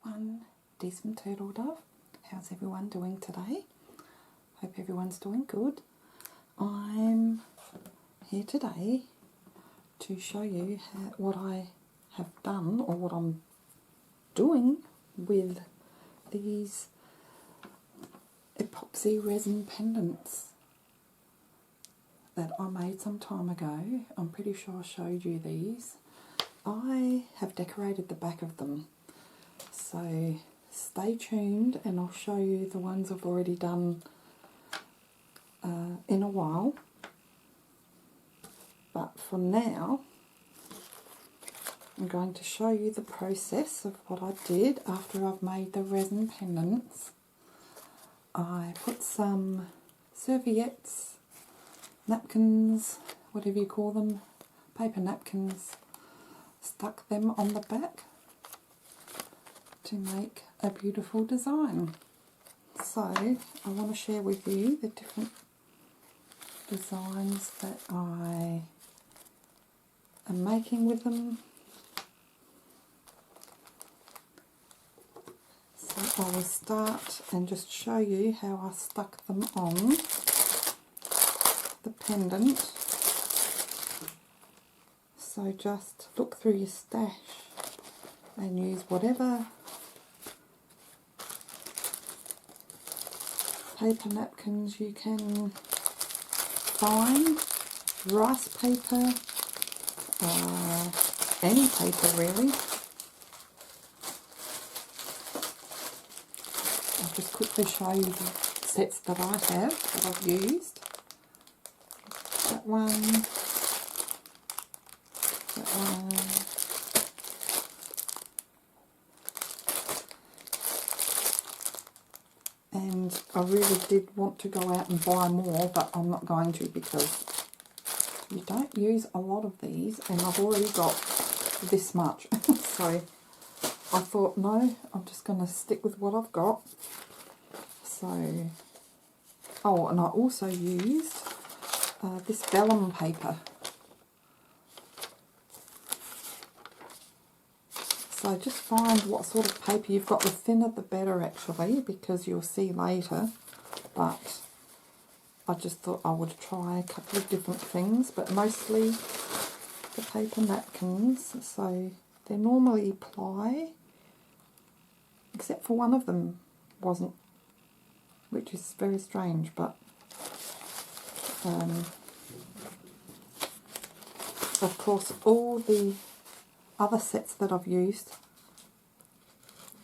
everyone, decent turtle dove. How's everyone doing today? Hope everyone's doing good. I'm here today to show you what I have done, or what I'm doing with these epoxy resin pendants that I made some time ago. I'm pretty sure I showed you these. I have decorated the back of them, so stay tuned and I'll show you the ones I've already done in a while. But for now, I'm going to show you the process of what I did after I've made the resin pendants. I put some serviettes, napkins, whatever you call them, paper napkins, stuck them on the back to make a beautiful design. So I want to share with you the different designs that I am making with them. So I will start and just show you how I stuck them on the pendant. So just look through your stash and use whatever paper napkins you can find, rice paper, any paper really. I'll just quickly show you the sets that I have that I've used. That one, that one, and I really did want to go out and buy more, but I'm not going to because you don't use a lot of these, and I've already got this much. So I thought, no, I'm just going to stick with what I've got. So, oh, and I also used this vellum paper. So just find what sort of paper you've got. The thinner the better actually, because you'll see later. But I just thought I would try a couple of different things, but mostly the paper napkins. So they're normally ply, except for one of them wasn't, which is very strange, but of course all the other sets that I've used,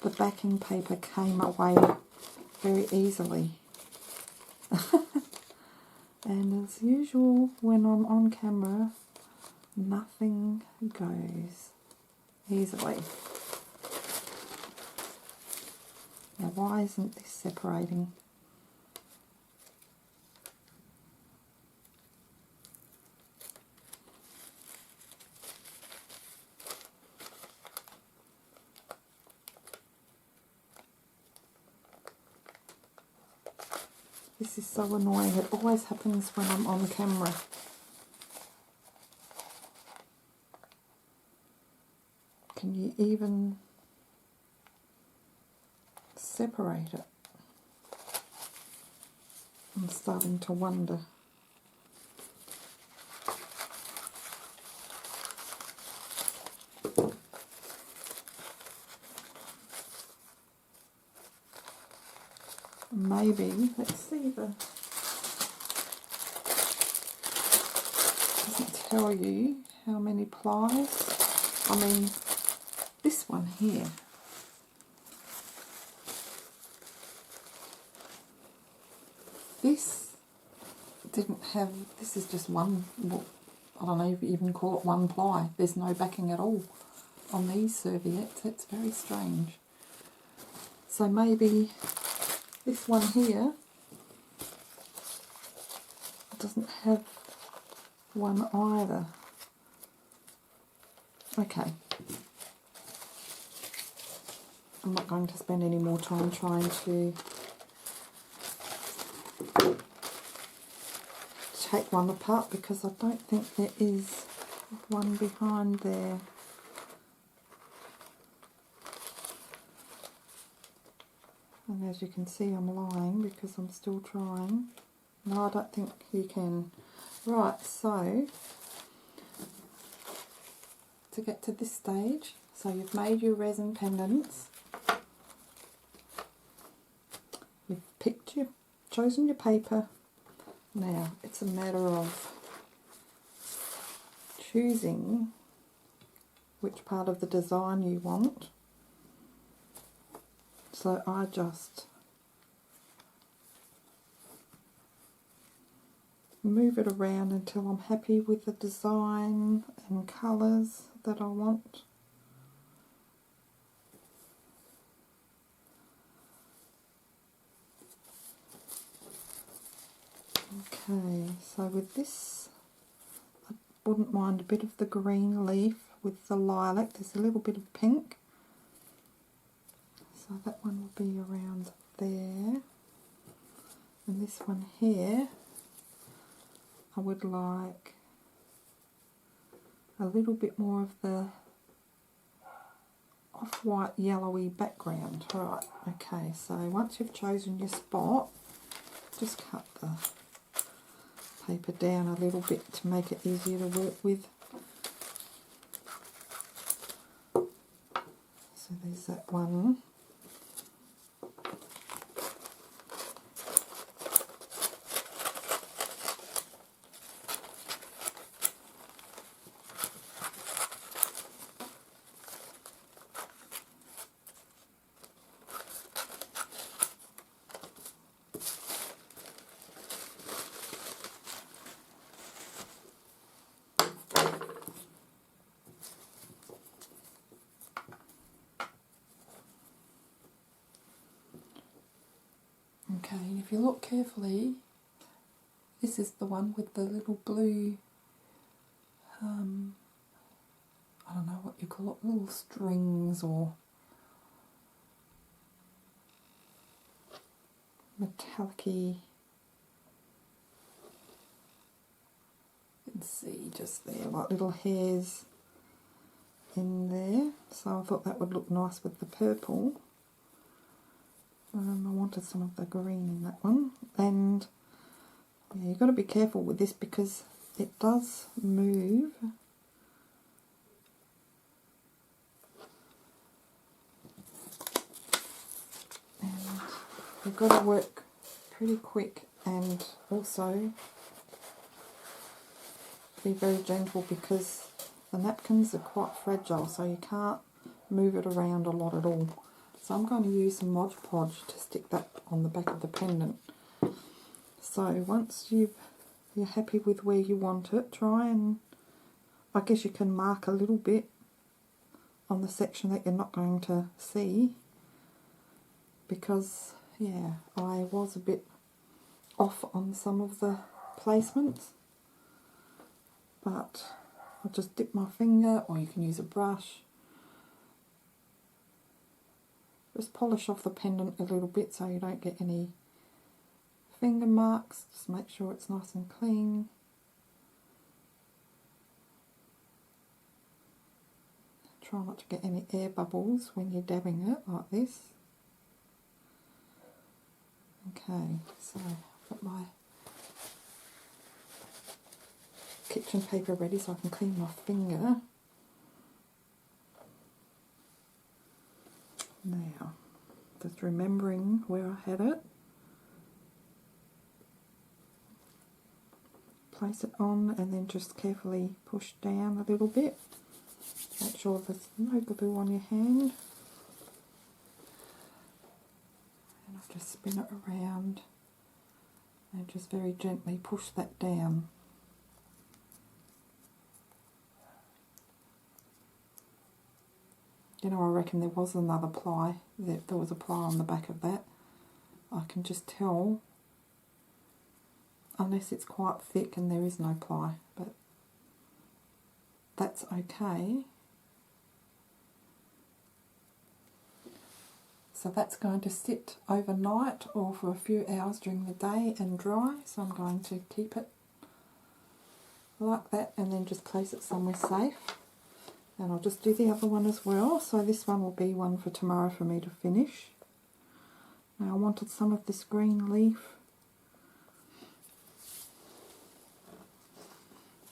the backing paper came away very easily. And as usual, when I'm on camera, nothing goes easily. Now, why isn't this separating? This is so annoying. It always happens when I'm on camera. Can you even separate it? I'm starting to wonder. Maybe, let's see, doesn't tell you how many plies. I mean, this one here, this didn't have, this is just one, I don't know if you even call it one ply. There's no backing at all on these serviettes. It's very strange. So maybe this one here doesn't have one either. Okay. I'm not going to spend any more time trying to take one apart because I don't think there is one behind there. And as you can see, I'm lying because I'm still trying. No, I don't think you can. Right, so to get to this stage, so you've made your resin pendants. You've chosen your paper. Now it's a matter of choosing which part of the design you want. So I just move it around until I'm happy with the design and colours that I want. Okay, so with this, I wouldn't mind a bit of the green leaf with the lilac. There's a little bit of pink. So that one will be around there. And this one here, I would like a little bit more of the off-white yellowy background. Right, okay, so once you've chosen your spot, just cut the paper down a little bit to make it easier to work with. So there's that one. Okay, and if you look carefully, this is the one with the little blue, I don't know what you call it, little strings or metallic-y. You can see just there, like little hairs in there. So I thought that would look nice with the purple. I wanted some of the green in that one, and yeah, you've got to be careful with this because it does move. And you've got to work pretty quick and also be very gentle because the napkins are quite fragile, so you can't move it around a lot at all. So I'm going to use some Mod Podge to stick that on the back of the pendant. So once you're happy with where you want it, try and, I guess you can mark a little bit on the section that you're not going to see, because yeah, I was a bit off on some of the placements, but I'll just dip my finger, or you can use a brush. Just polish off the pendant a little bit so you don't get any finger marks. Just make sure it's nice and clean. Try not to get any air bubbles when you're dabbing it like this. Okay, so I've got my kitchen paper ready so I can clean my finger. Now, just remembering where I had it. Place it on and then just carefully push down a little bit. Make sure there's no glue on your hand. And I'll just spin it around and just very gently push that down. You know, I reckon there was another ply. There was a ply on the back of that. I can just tell, unless it's quite thick and there is no ply, but that's okay. So that's going to sit overnight or for a few hours during the day and dry. So I'm going to keep it like that and then just place it somewhere safe. And I'll just do the other one as well. So this one will be one for tomorrow for me to finish. Now I wanted some of this green leaf.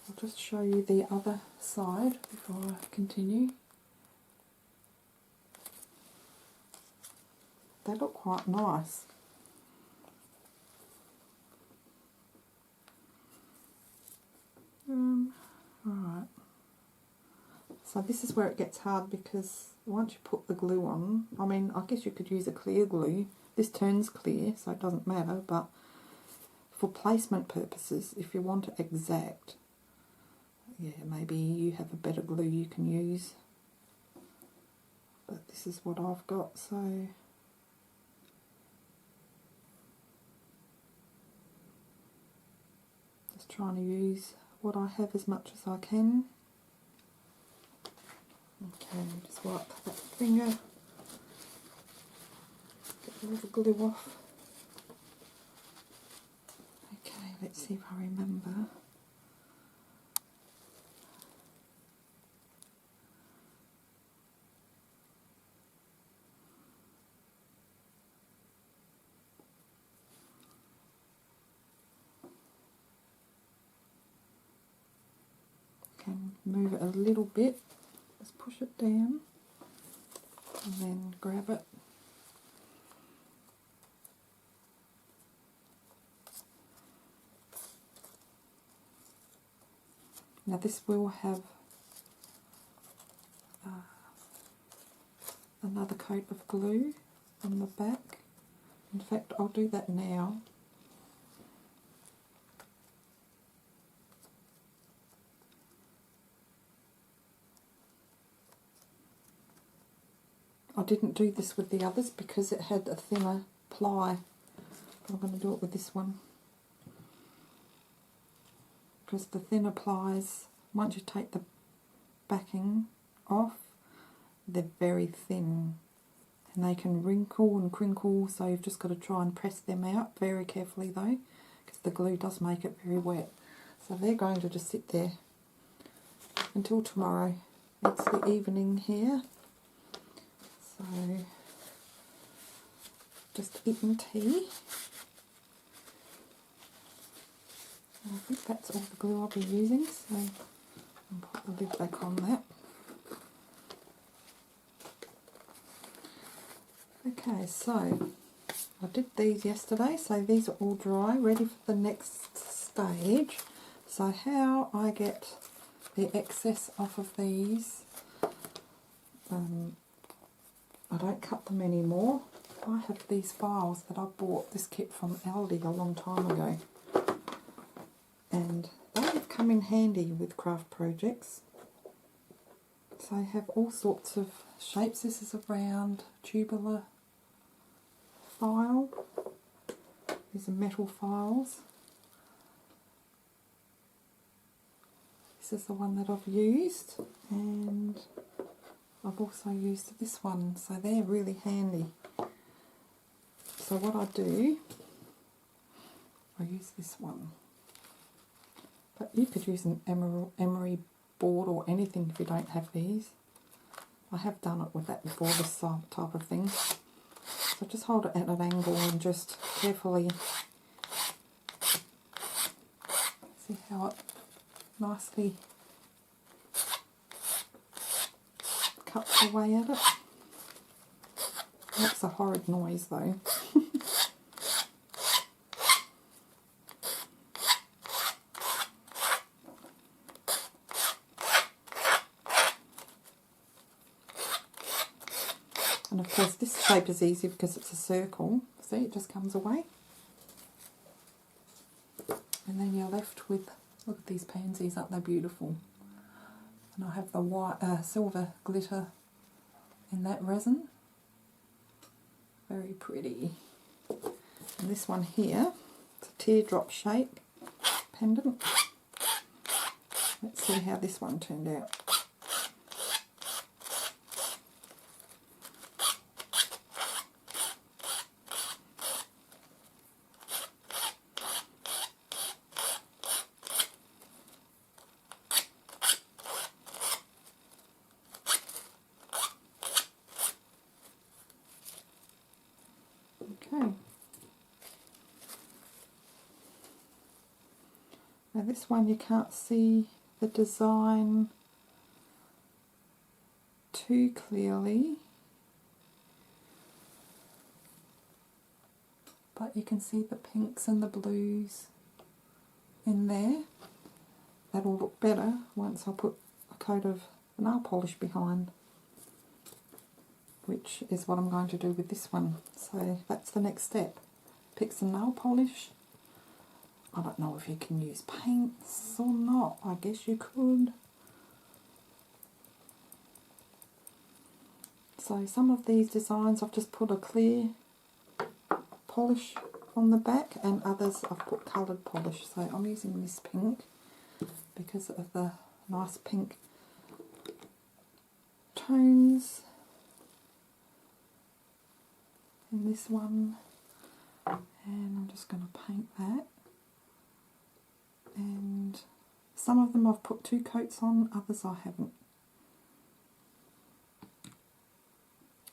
I'll just show you the other side before I continue. They look quite nice. Right. So this is where it gets hard, because once you put the glue on, I mean, I guess you could use a clear glue. This turns clear, so it doesn't matter, but for placement purposes, if you want it exact, yeah, maybe you have a better glue you can use. But this is what I've got, so just trying to use what I have as much as I can. Okay, just wipe that finger, get all the glue off. Okay, let's see if I remember. Can move it a little bit, just push it down and then grab it. Now this will have another coat of glue on the back. In fact, I'll do that now. I didn't do this with the others because it had a thinner ply. I'm going to do it with this one, because the thinner plies, once you take the backing off, they're very thin and they can wrinkle and crinkle, so you've just got to try and press them out very carefully though, because the glue does make it very wet. So they're going to just sit there until tomorrow. It's the evening here, so just eating tea. I think that's all the glue I'll be using, so I'll put the lid back on that. Okay, so I did these yesterday, so these are all dry, ready for the next stage. So how I get the excess off of these, I don't cut them anymore. I have these files that I bought this kit from Aldi a long time ago, and they have come in handy with craft projects. So I have all sorts of shapes. This is a round tubular file. These are metal files. This is the one that I've used, and I've also used this one, so they're really handy. So what I do, I use this one. But you could use an emery board or anything if you don't have these. I have done it with that before, this type of thing. So just hold it at an angle and just carefully see how it nicely cuts away at it. That's a horrid noise though. And of course this shape is easy because it's a circle. See, it just comes away. And then you're left with, look at these pansies, aren't they beautiful? And I have the white, silver glitter in that resin. Very pretty. And this one here, it's a teardrop shape pendant. Let's see how this one turned out. Okay. Now this one you can't see the design too clearly, but you can see the pinks and the blues in there. That'll look better once I put a coat of nail polish behind, which is what I'm going to do with this one. So that's the next step. Pick some nail polish. I don't know if you can use paints or not. I guess you could. So some of these designs I've just put a clear polish on the back, and others I've put coloured polish. So I'm using this pink because of the nice pink tones in this one, and I'm just going to paint that. And some of them I've put 2 coats on, others I haven't.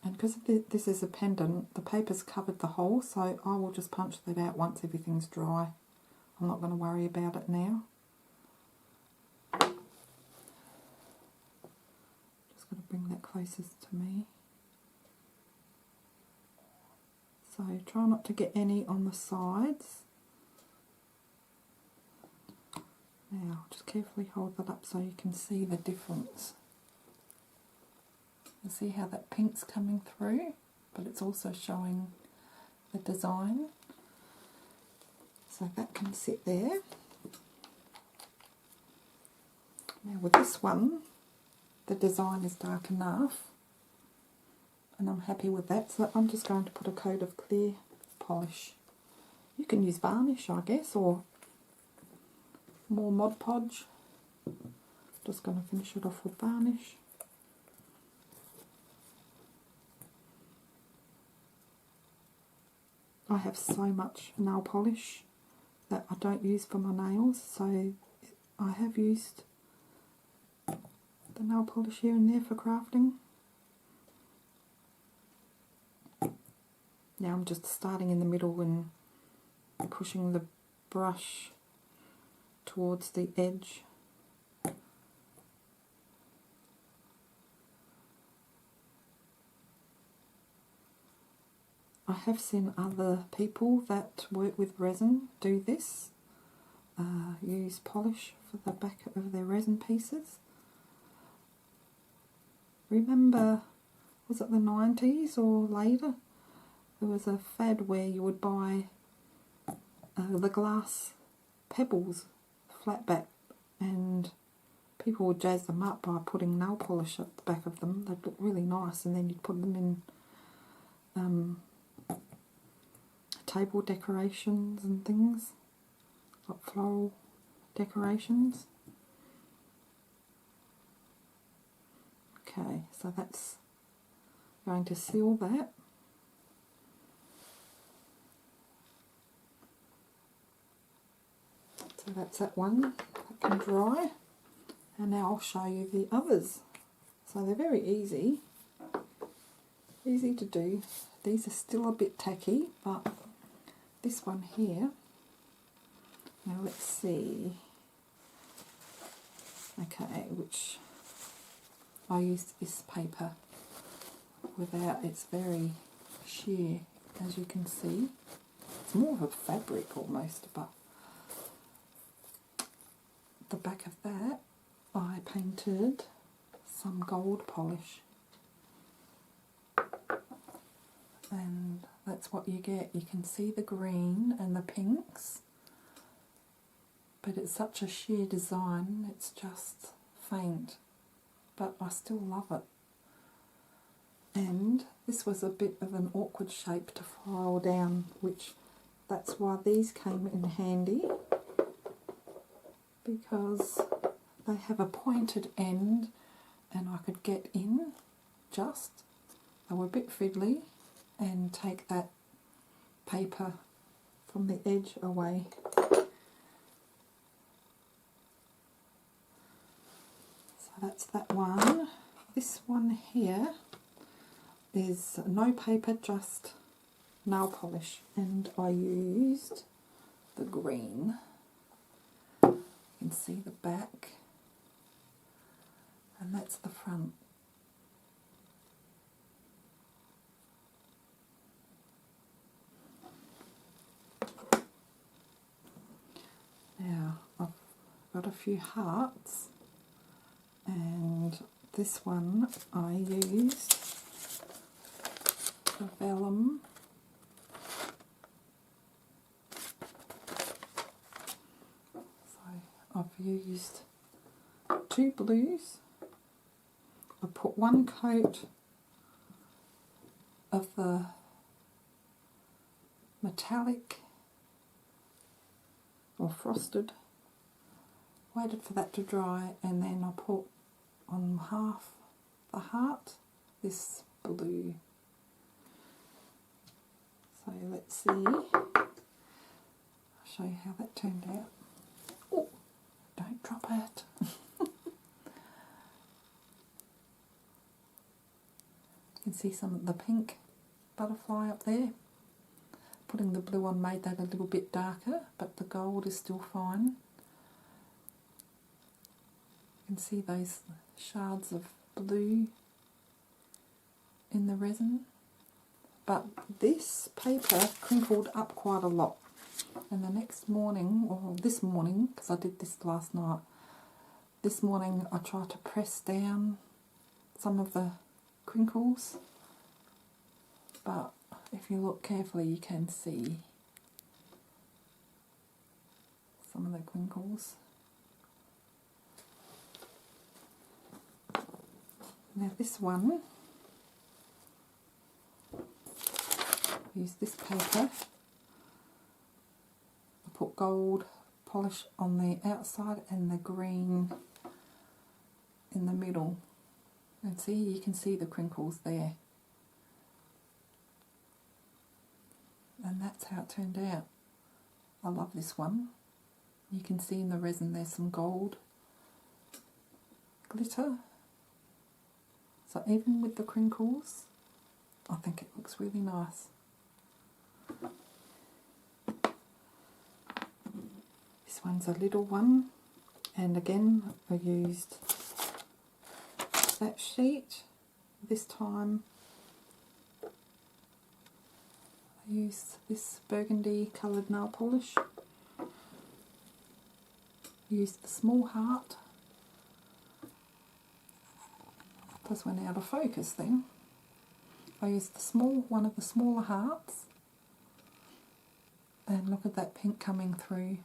And because this is a pendant, the paper's covered the hole, so I will just punch that out once everything's dry. I'm not going to worry about it now. Just going to bring that closest to me. So try not to get any on the sides. Now just carefully hold that up so you can see the difference. You see how that pink's coming through, but it's also showing the design. So that can sit there. Now with this one, the design is dark enough, and I'm happy with that, so I'm just going to put a coat of clear polish. You can use varnish, I guess, or more Mod Podge. Just going to finish it off with varnish. I have so much nail polish that I don't use for my nails, so I have used the nail polish here and there for crafting. Now I'm just starting in the middle and pushing the brush towards the edge. I have seen other people that work with resin do this, use polish for the back of their resin pieces. Remember, was it the 90s or later? There was a fad where you would buy the glass pebbles, flat back, and people would jazz them up by putting nail polish at the back of them. They'd look really nice, and then you'd put them in table decorations and things, like floral decorations. Okay, so that's going to seal that. So that's that one, that can dry. And now I'll show you the others. So they're very easy to do. These are still a bit tacky, but this one here, now let's see. Okay, which I used this paper without, it's very sheer, as you can see. It's more of a fabric almost, but the back of that I painted some gold polish, and that's what you get. You can see the green and the pinks, but it's such a sheer design, it's just faint, but I still love it. And this was a bit of an awkward shape to file down, which that's why these came in handy, because they have a pointed end and I could get in just. They were a bit fiddly, and take that paper from the edge away. So that's that one. This one here is no paper, just nail polish, and I used the green. You can see the back, and that's the front. Now I've got a few hearts, and this one I used the vellum. So I've used 2 blues. I put 1 coat of the metallic or frosted, waited for that to dry, and then I put on half the heart this blue. So let's see, I'll show you how that turned out. Oh, don't drop it. You can see some of the pink butterfly up there. Putting the blue on made that a little bit darker, but the gold is still fine. You can see those shards of blue in the resin. But this paper crinkled up quite a lot. And the next morning, or this morning, because I did this last night, this morning I tried to press down some of the crinkles, but if you look carefully you can see some of the crinkles. Now this one, use this paper. I put gold polish on the outside and the green in the middle. And see, you can see the crinkles there. And that's how it turned out. I love this one. You can see in the resin there's some gold glitter. So even with the crinkles, I think it looks really nice. This one's a little one, and again I used that sheet. This time I used this burgundy coloured nail polish. Used the small heart. Just went out of focus then. I used the one of the smaller hearts, and look at that pink coming through.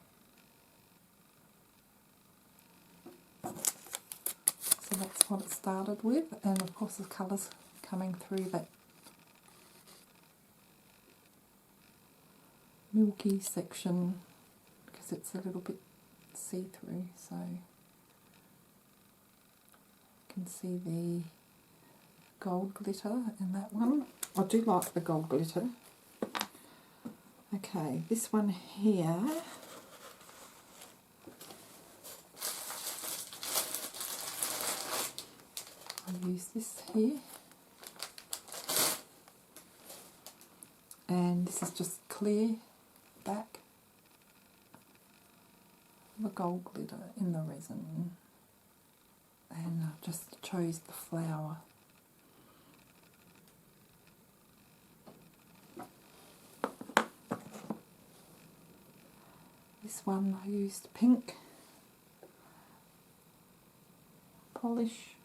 So that's what it started with, and of course the colours coming through that milky section, because it's a little bit see-through, so you can see the gold glitter in that one. I do like the gold glitter. Okay, this one here, I'll use this here, and this is just clear back, the gold glitter in the resin, and I just chose the flower. This one I used pink polish.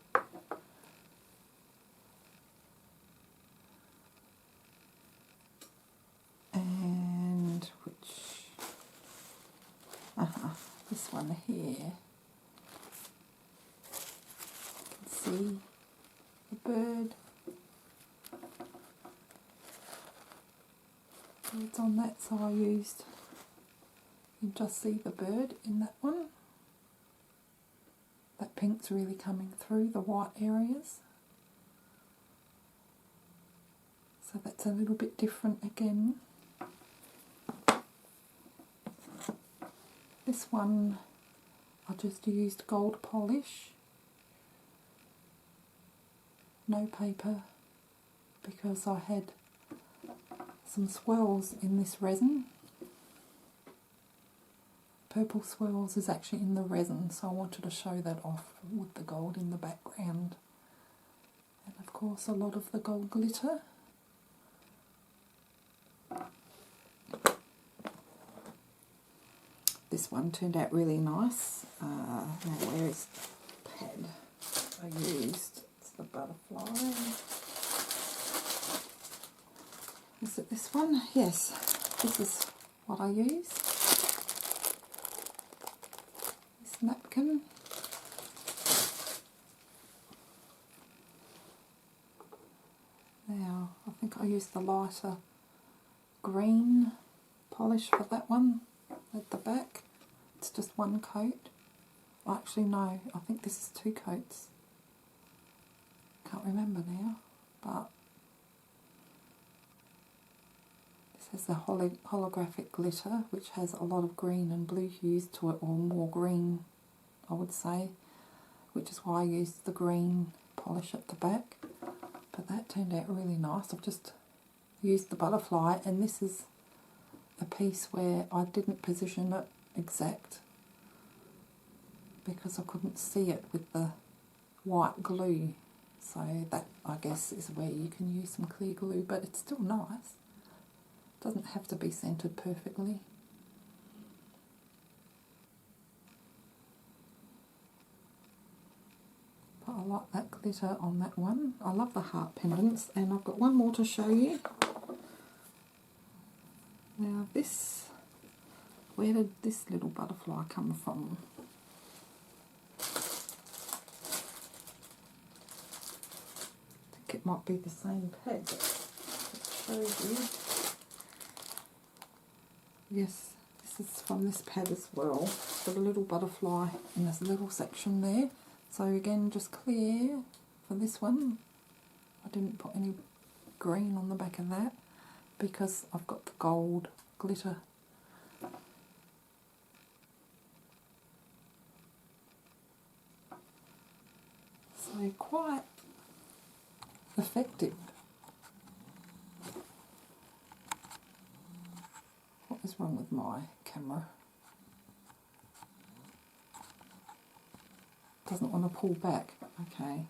And this one here. You can see the bird. It's on that, so I used, you can just see the bird in that one. That pink's really coming through the white areas. So that's a little bit different again. This one I just used gold polish, no paper, because I had some swirls in this resin. Purple swirls is actually in the resin, so I wanted to show that off with the gold in the background. And of course a lot of the gold glitter. This one turned out really nice. Now where is the pad I used? It's the butterfly. Is it this one? Yes, this is what I use. This napkin. Now, I think I used the lighter green polish for that one at the back. It's just one coat. Actually, no, I think this is 2 coats. Can't remember now, but this has the holographic glitter, which has a lot of green and blue hues to it, or more green, I would say, which is why I used the green polish at the back. But that turned out really nice. I've just used the butterfly, and this is a piece where I didn't position it exact because I couldn't see it with the white glue. So that, I guess, is where you can use some clear glue, but it's still nice. It doesn't have to be centered perfectly. But I like that glitter on that one. I love the heart pendants, and I've got one more to show you. Now this, where did this little butterfly come from? I think it might be the same pad that shows you. Yes, this is from this pad as well. It's got a little butterfly in this little section there. So again, just clear for this one. I didn't put any green on the back of that because I've got the gold glitter. So quite effective. What is wrong with my camera? Doesn't want to pull back. Okay.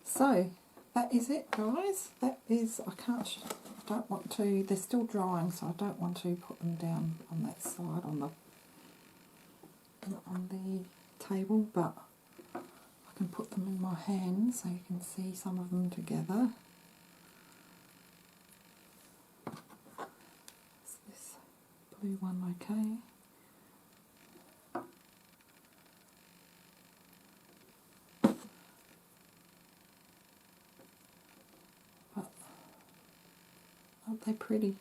So that is it, guys. That is, I don't want to, they're still drying, so I don't want to put them down on that side on the table, but I can put them in my hand so you can see some of them together. Is this blue one okay? But aren't they pretty?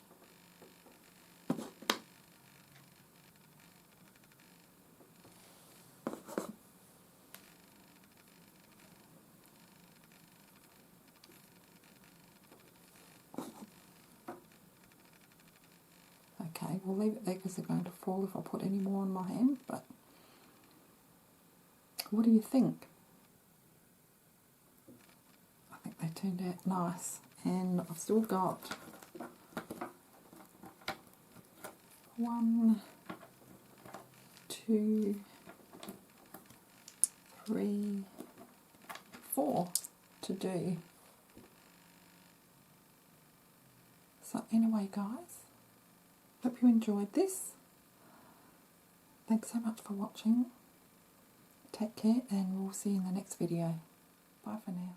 Okay, we'll leave it there because they're going to fall if I put any more on my hand, but what do you think? I think they turned out nice, and I've still got 1, 2, 3, 4 to do. So anyway, guys, hope you enjoyed this. Thanks so much for watching. Take care, and we'll see you in the next video. Bye for now.